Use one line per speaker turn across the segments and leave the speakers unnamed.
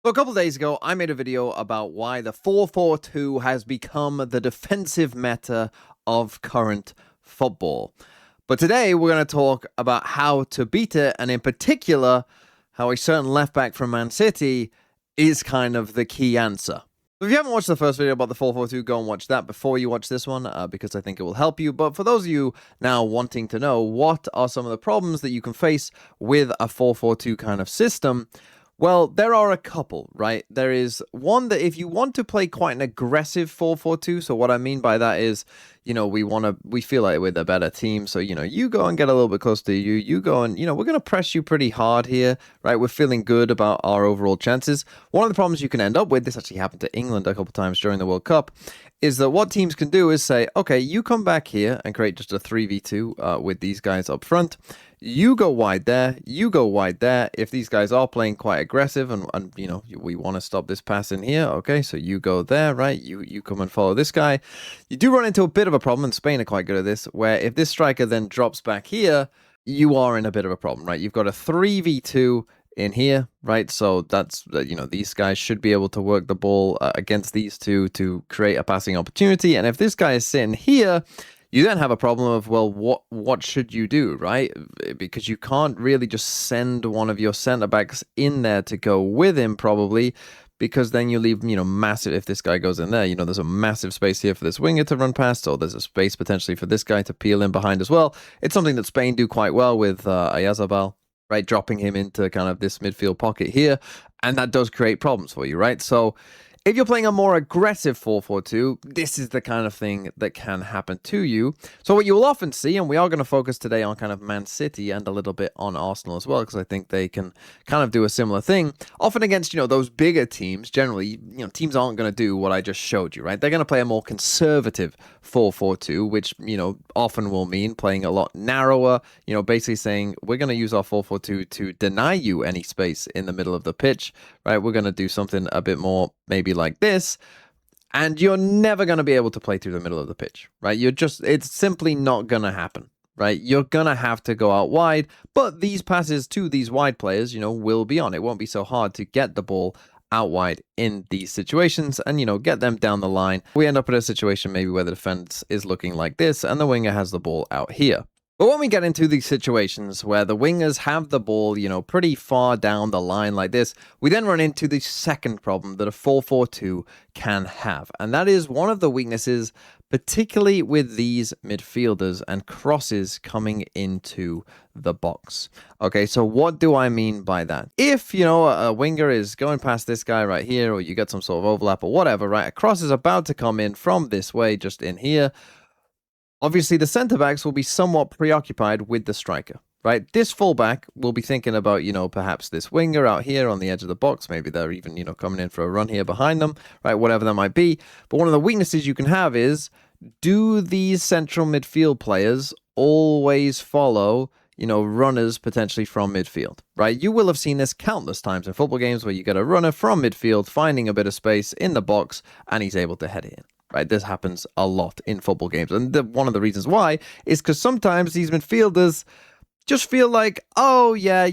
So a couple of days ago, I made a video about why the 4-4-2 has become the defensive meta of current football. But today, we're going to talk about how to beat it, and in particular, how a certain left back from Man City is kind of the key answer. If you haven't watched the first video about the 4-4-2, go and watch that before you watch this one, because I think it will help you. But for those of you now wanting to know what are some of the problems that you can face with a 4-4-2 kind of system, well, there are a couple, right? There is one that if you want to play quite an aggressive 4-4-2, so what I mean by that is, we feel like we're the better team, so, you go and get a little bit close to you go and, we're going to press you pretty hard here, right? We're feeling good about our overall chances. One of the problems you can end up with, this actually happened to England a couple times during the World Cup, is that what teams can do is say, okay, you come back here and create just a 3v2 with these guys up front. You go wide there, you go wide there. If these guys are playing quite aggressive and we want to stop this pass in here, okay, so you go there, right? You come and follow this guy. You do run into a bit of a problem, and Spain are quite good at this, where if this striker then drops back here, you are in a bit of a problem, right? You've got a 3v2 in here, right? So that's, these guys should be able to work the ball against these two to create a passing opportunity. And if this guy is sitting here, you then have a problem of, well, what should you do, right? Because you can't really just send one of your center backs in there to go with him, probably, because then you leave, massive, if this guy goes in there, there's a massive space here for this winger to run past, or there's a space potentially for this guy to peel in behind as well. It's something that Spain do quite well with Ayazabal, right? Dropping him into kind of this midfield pocket here, and that does create problems for you, right? So if you're playing a more aggressive 4-4-2, this is the kind of thing that can happen to you. So what you will often see, and we are going to focus today on kind of Man City and a little bit on Arsenal as well, because I think they can kind of do a similar thing. Often against, those bigger teams, generally, teams aren't going to do what I just showed you, right? They're going to play a more conservative 4-4-2, which, often will mean playing a lot narrower, basically saying, we're going to use our 4-4-2 to deny you any space in the middle of the pitch, right? We're going to do something a bit more maybe like this, and you're never going to be able to play through the middle of the pitch, right? It's simply not going to happen, right? You're going to have to go out wide, but these passes to these wide players, will be on. It won't be so hard to get the ball out wide in these situations and, get them down the line. We end up in a situation maybe where the defense is looking like this and the winger has the ball out here. But when we get into these situations where the wingers have the ball, pretty far down the line like this, we then run into the second problem that a 4-4-2 can have. And that is one of the weaknesses, particularly with these midfielders and crosses coming into the box. Okay, so what do I mean by that? If, a winger is going past this guy right here, or you get some sort of overlap or whatever, right? A cross is about to come in from this way, just in here. Obviously, the centre-backs will be somewhat preoccupied with the striker, right? This fullback will be thinking about, perhaps this winger out here on the edge of the box. Maybe they're even, coming in for a run here behind them, right? Whatever that might be. But one of the weaknesses you can have is, do these central midfield players always follow, runners potentially from midfield, right? You will have seen this countless times in football games where you get a runner from midfield finding a bit of space in the box and he's able to head it in. Right, this happens a lot in football games. And one of the reasons why is because sometimes these midfielders just feel like, oh, yeah,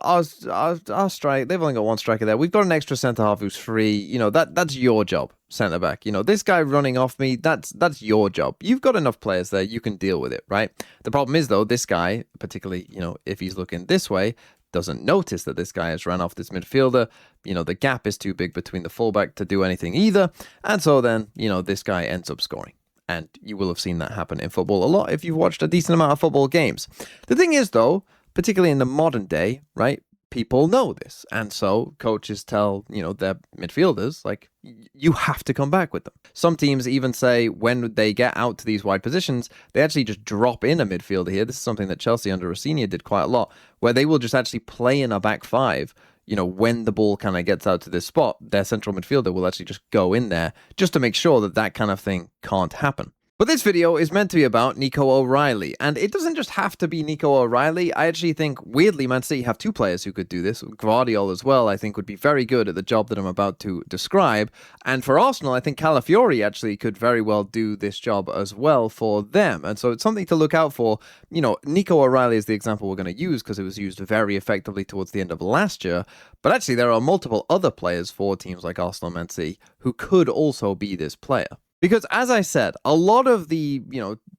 our strike, they've only got one striker there. We've got an extra centre-half who's free. That's your job, centre-back. This guy running off me, that's your job. You've got enough players there. You can deal with it, right? The problem is, though, this guy, particularly, if he's looking this way, doesn't notice that this guy has run off this midfielder. The gap is too big between the fullback to do anything either. And so then, this guy ends up scoring. And you will have seen that happen in football a lot if you've watched a decent amount of football games. The thing is, though, particularly in the modern day, right, people know this. And so coaches tell, their midfielders, like, you have to come back with them. Some teams even say when they get out to these wide positions, they actually just drop in a midfielder here. This is something that Chelsea under Rossini did quite a lot, where they will just actually play in a back five. When the ball kind of gets out to this spot, their central midfielder will actually just go in there just to make sure that that kind of thing can't happen. But this video is meant to be about Nico O'Reilly, and it doesn't just have to be Nico O'Reilly. I actually think, weirdly, Man City have two players who could do this. Gvardiol as well, I think, would be very good at the job that I'm about to describe. And for Arsenal, I think Calafiori actually could very well do this job as well for them. And so it's something to look out for. You know, Nico O'Reilly is the example we're going to use because it was used very effectively towards the end of last year. But actually, there are multiple other players for teams like Arsenal and Man City who could also be this player. Because, as I said, a lot of the,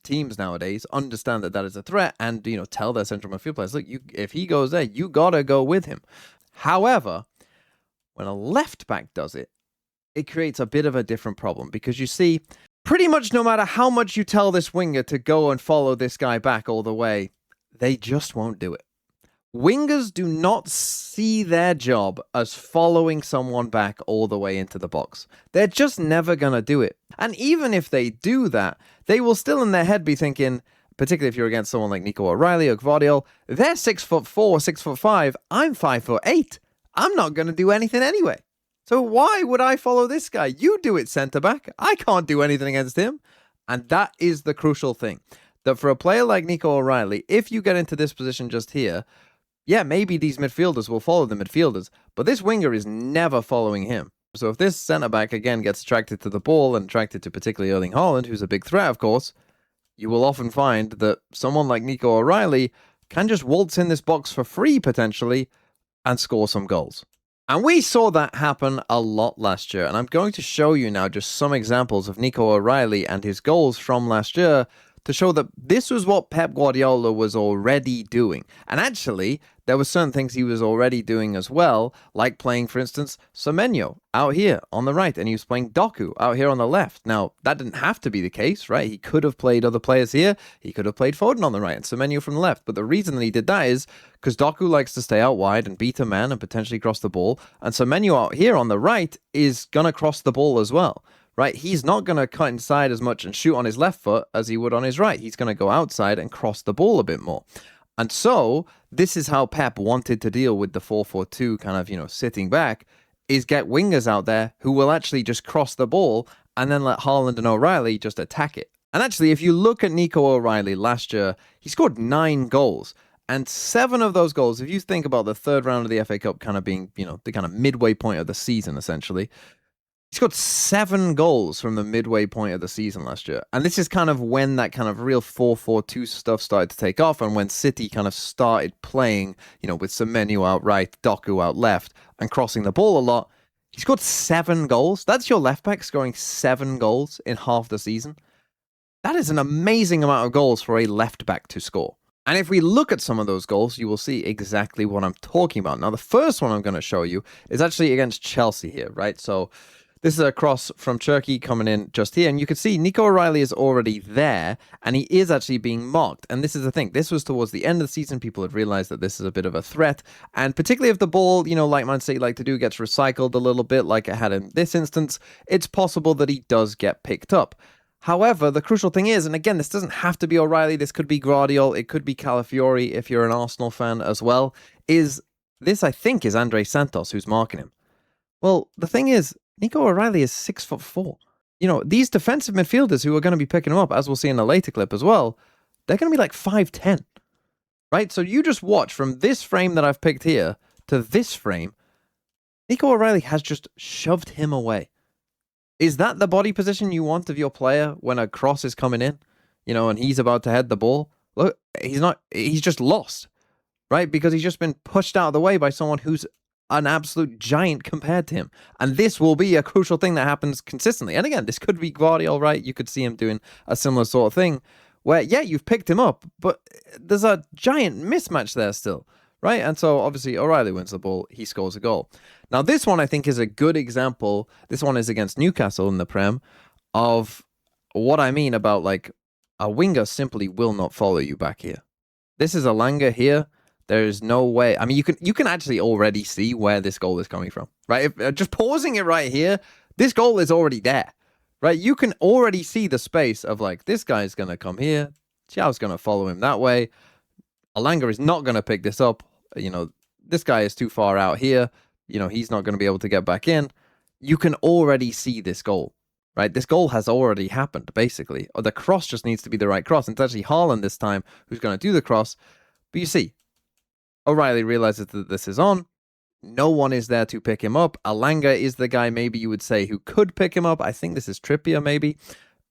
teams nowadays understand that that is a threat and, tell their central midfield players, look, if he goes there, you got to go with him. However, when a left back does it, it creates a bit of a different problem because you see, pretty much no matter how much you tell this winger to go and follow this guy back all the way, they just won't do it. Wingers do not see their job as following someone back all the way into the box. They're just never going to do it. And even if they do that, they will still in their head be thinking, particularly if you're against someone like Nico O'Reilly or Gvardiol, they're 6'4", 6'5", I'm 5'8". I'm not going to do anything anyway. So why would I follow this guy? You do it, centre back. I can't do anything against him. And that is the crucial thing. That for a player like Nico O'Reilly, if you get into this position just here, yeah, maybe these midfielders will follow the midfielders, but this winger is never following him. So if this centre-back, again, gets attracted to the ball and attracted to particularly Erling Haaland, who's a big threat, of course, you will often find that someone like Nico O'Reilly can just waltz in this box for free, potentially, and score some goals. And we saw that happen a lot last year, and I'm going to show you now just some examples of Nico O'Reilly and his goals from last year to show that this was what Pep Guardiola was already doing. And actually, there were certain things he was already doing as well, like playing, for instance, Semenyo out here on the right, and he was playing Doku out here on the left. Now, that didn't have to be the case, right? He could have played other players here. He could have played Foden on the right and Semenyo from the left. But the reason that he did that is because Doku likes to stay out wide and beat a man and potentially cross the ball. And Semenyo out here on the right is going to cross the ball as well. Right, he's not going to cut inside as much and shoot on his left foot as he would on his right. He's going to go outside and cross the ball a bit more. And so this is how Pep wanted to deal with the 4-4-2 kind of, sitting back, is get wingers out there who will actually just cross the ball and then let Haaland and O'Reilly just attack it. And actually, if you look at Nico O'Reilly last year, he scored 9 goals. And 7 of those goals, if you think about the third round of the FA Cup kind of being, the kind of midway point of the season, essentially, he scored 7 goals from the midway point of the season last year. And this is kind of when that kind of real 4-4-2 stuff started to take off and when City kind of started playing, with Semenyo out right, Doku out left, and crossing the ball a lot. He scored 7 goals. That's your left back scoring 7 goals in half the season. That is an amazing amount of goals for a left back to score. And if we look at some of those goals, you will see exactly what I'm talking about. Now, the first one I'm going to show you is actually against Chelsea here, right? So this is a cross from Turkey coming in just here. And you can see Nico O'Reilly is already there. And he is actually being mocked. And this is the thing. This was towards the end of the season. People had realized that this is a bit of a threat. And particularly if the ball, like Man City like to do, gets recycled a little bit like it had in this instance, it's possible that he does get picked up. However, the crucial thing is, and again, this doesn't have to be O'Reilly. This could be Gvardiol. It could be Calafiori if you're an Arsenal fan as well. Is this, I think, is Andre Santos who's marking him. Well, the thing is, Nico O'Reilly is 6'4". These defensive midfielders who are going to be picking him up, as we'll see in a later clip as well, they're going to be like 5'10", right? So you just watch from this frame that I've picked here to this frame, Nico O'Reilly has just shoved him away. Is that the body position you want of your player when a cross is coming in, and he's about to head the ball? Look, he's just lost, right? Because he's just been pushed out of the way by someone who's an absolute giant compared to him. And this will be a crucial thing that happens consistently. And again, this could be Gvardiol, right? You could see him doing a similar sort of thing where, yeah, you've picked him up, but there's a giant mismatch there still, right? And so obviously O'Reilly wins the ball. He scores a goal. Now, this one I think is a good example. This one is against Newcastle in the Prem of what I mean about like a winger simply will not follow you back here. This is Elanga here. There's no way. I mean, you can actually already see where this goal is coming from, right? If, just pausing it right here, this goal is already there, right? You can already see the space of like, this guy's going to come here. Xiao's going to follow him that way. Elanga is not going to pick this up. This guy is too far out here. He's not going to be able to get back in. You can already see this goal. right? This goal has already happened, basically. Or the cross just needs to be the right cross. And it's actually Haaland this time who's going to do the cross. But you see, O'Reilly realizes that this is on. No one is there to pick him up. Alanga is the guy maybe you would say who could pick him up. I think this is Trippier maybe.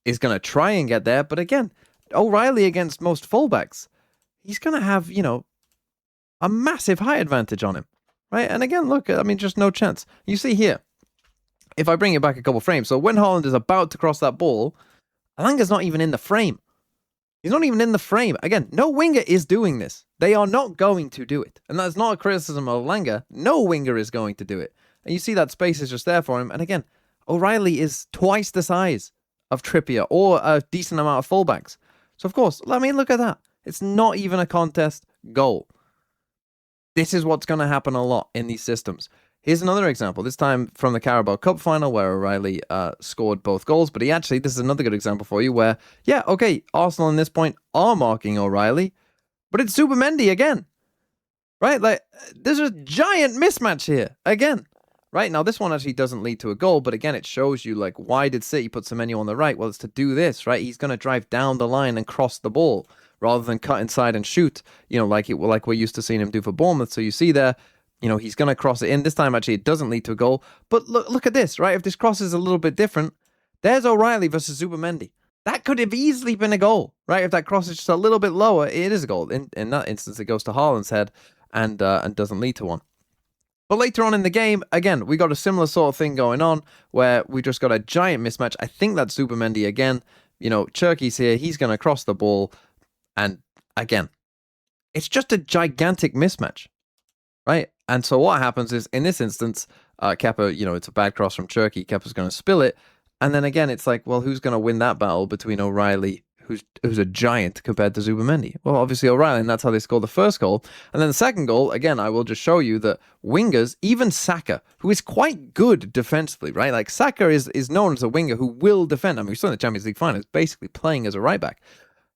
Is going to try and get there. But again, O'Reilly against most fullbacks, he's going to have, a massive height advantage on him, right? And again, look, I mean, just no chance. You see here, if I bring it back a couple frames, so when Haaland is about to cross that ball, Alanga's not even in the frame. He's not even in the frame. Again, no winger is doing this. They are not going to do it. And that's not a criticism of Alanga. No winger is going to do it. And you see that space is just there for him. And again, O'Reilly is twice the size of Trippier or a decent amount of fullbacks. So, of course, I mean, look at that. It's not even a contest goal. This is what's going to happen a lot in these systems. Here's another example, this time from the Carabao Cup final where O'Reilly scored both goals. But this is another good example for you where, yeah, okay, Arsenal in this point are marking O'Reilly, but it's Zubimendi again, right? Like, there's a giant mismatch here again, right? Now, this one actually doesn't lead to a goal, but again, it shows you, like, why did City put Semenyo on the right? Well, it's to do this, right? He's going to drive down the line and cross the ball rather than cut inside and shoot, like we're used to seeing him do for Bournemouth. So you see there, he's going to cross it in. This time, actually, it doesn't lead to a goal. But look at this, right? If this cross is a little bit different, there's O'Reilly versus Zubimendi. That could have easily been a goal, right? If that cross is just a little bit lower, it is a goal. In that instance, it goes to Haaland's head and doesn't lead to one. But later on in the game, again, we got a similar sort of thing going on where we just got a giant mismatch. I think that's Zubimendi again. Cherki's here. He's going to cross the ball. And again, it's just a gigantic mismatch, right? And so what happens is, in this instance, Kepa, it's a bad cross from Cherki. Kepa's going to spill it. And then again, it's like, well, who's going to win that battle between O'Reilly, who's a giant, compared to Zubimendi? Well, obviously O'Reilly, and that's how they scored the first goal. And then the second goal, again, I will just show you that wingers, even Saka, who is quite good defensively, right? Like, Saka is known as a winger who will defend. I mean, we saw in the Champions League final, basically playing as a right back.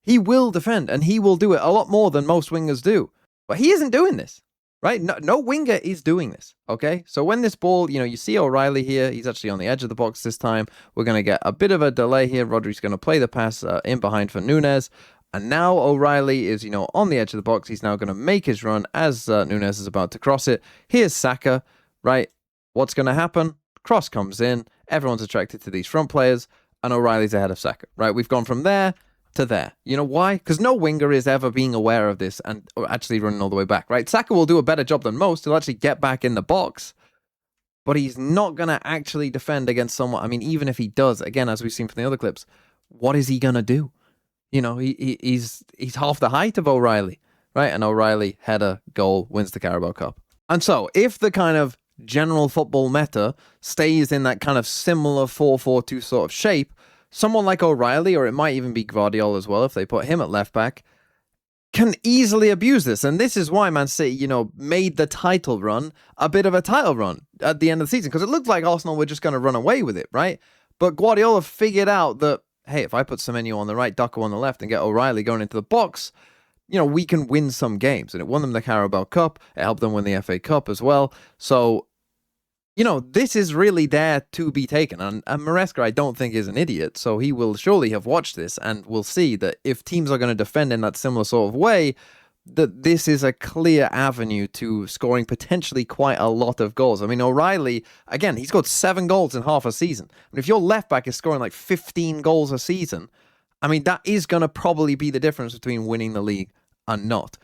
He will defend, and he will do it a lot more than most wingers do. But he isn't doing this, right? No winger is doing this, okay? So when this ball, you see O'Reilly here. He's actually on the edge of the box this time. We're going to get a bit of a delay here. Rodri's going to play the pass in behind for Nunes. And now O'Reilly is, on the edge of the box. He's now going to make his run as Nunes is about to cross it. Here's Saka, right? What's going to happen? Cross comes in. Everyone's attracted to these front players. And O'Reilly's ahead of Saka, right? We've gone from there to there. You know why? Because no winger is ever being aware of this and actually running all the way back, right? Saka will do a better job than most. He'll actually get back in the box, but he's not going to actually defend against someone. I mean, even if he does, again, as we've seen from the other clips, what is he going to do? He's half the height of O'Reilly, right? And O'Reilly, header, goal, wins the Carabao Cup. And so, if the kind of general football meta stays in that kind of similar 4-4-2 sort of shape, someone like O'Reilly, or it might even be Guardiola as well, if they put him at left back, can easily abuse this. And this is why Man City, made the title run a bit of a title run at the end of the season, because it looked like Arsenal were just going to run away with it, right? But Guardiola figured out that, hey, if I put Semenyo on the right, Doku on the left, and get O'Reilly going into the box, we can win some games. And it won them the Carabao Cup. It helped them win the FA Cup as well. So, this is really there to be taken. And Maresca, I don't think, is an idiot. So he will surely have watched this and will see that if teams are going to defend in that similar sort of way, that this is a clear avenue to scoring potentially quite a lot of goals. I mean, O'Reilly, again, he's got 7 goals in half a season. And if your left back is scoring like 15 goals a season, I mean, that is going to probably be the difference between winning the league and not.